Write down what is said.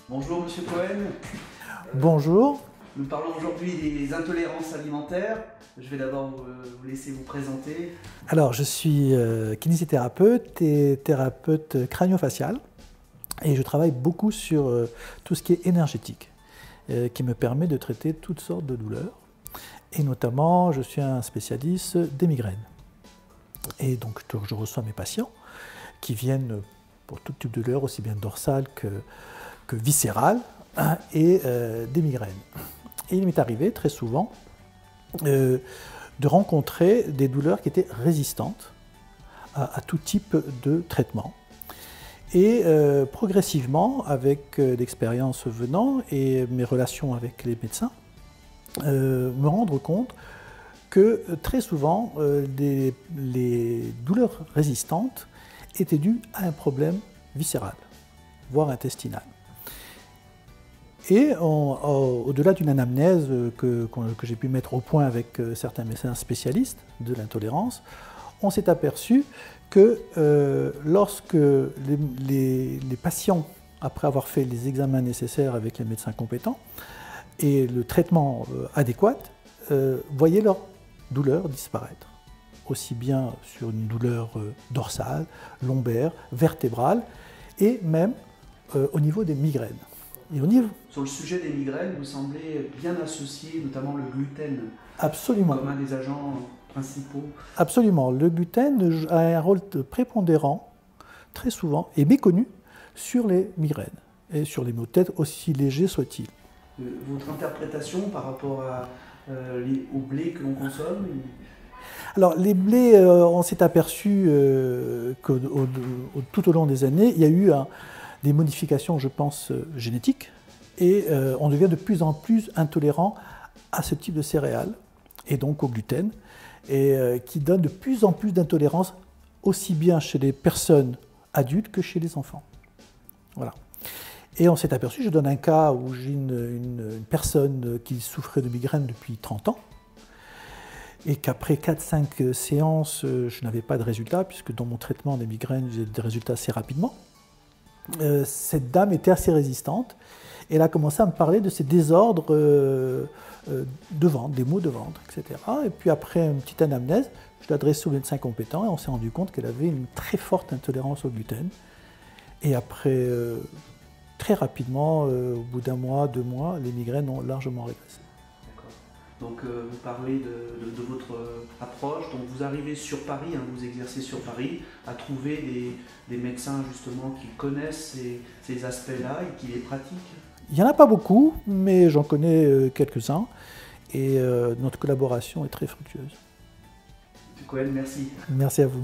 Bonjour Monsieur Cohen. Bonjour. Nous parlons aujourd'hui des intolérances alimentaires. Je vais d'abord vous laisser vous présenter. Alors, je suis kinésithérapeute et thérapeute crânio-facial et je travaille beaucoup sur tout ce qui est énergétique, qui me permet de traiter toutes sortes de douleurs. Et notamment, je suis un spécialiste des migraines. Et donc, je reçois mes patients qui viennent pour tout type de douleur, aussi bien dorsale que viscérale, et des migraines. Et il m'est arrivé très souvent de rencontrer des douleurs qui étaient résistantes à tout type de traitement. Et progressivement, avec l'expérience venant et mes relations avec les médecins, me rendre compte que très souvent, les douleurs résistantes étaient dues à un problème viscéral, voire intestinal. Et au-delà d'une anamnèse que j'ai pu mettre au point avec certains médecins spécialistes de l'intolérance, on s'est aperçu que lorsque les patients, après avoir fait les examens nécessaires avec les médecins compétents et le traitement adéquat, voyaient leur douleur disparaître, aussi bien sur une douleur dorsale, lombaire, vertébrale, et même au niveau des migraines. Sur le sujet des migraines, vous semblez bien associer notamment le gluten. Absolument. Comme un des agents principaux. Absolument. Le gluten a un rôle prépondérant, très souvent, et méconnu, sur les migraines et sur les maux de tête, aussi légers soient-ils. Votre interprétation par rapport au blé que l'on consomme? Alors, les blés, on s'est aperçu que tout au long des années, il y a eu des modifications, je pense, génétiques, et on devient de plus en plus intolérant à ce type de céréales, et donc au gluten, et qui donne de plus en plus d'intolérance, aussi bien chez les personnes adultes que chez les enfants. Voilà. Et on s'est aperçu, je donne un cas où j'ai une personne qui souffrait de migraine depuis 30 ans, et qu'après 4-5 séances, je n'avais pas de résultat, puisque dans mon traitement des migraines, j'ai des résultats assez rapidement. Cette dame était assez résistante et elle a commencé à me parler de ses désordres de ventre, des maux de ventre, etc. Et puis après une petite anamnèse, je l'ai adressée au médecin compétent et on s'est rendu compte qu'elle avait une très forte intolérance au gluten. Et après, très rapidement, au bout d'un mois, 2 mois, les migraines ont largement régressé. Donc vous parlez de votre approche, donc vous arrivez sur Paris, vous exercez sur Paris, à trouver des médecins justement qui connaissent ces aspects-là et qui les pratiquent. Il n'y en a pas beaucoup, mais j'en connais quelques-uns et notre collaboration est très fructueuse. M. Cohen, merci. Merci à vous.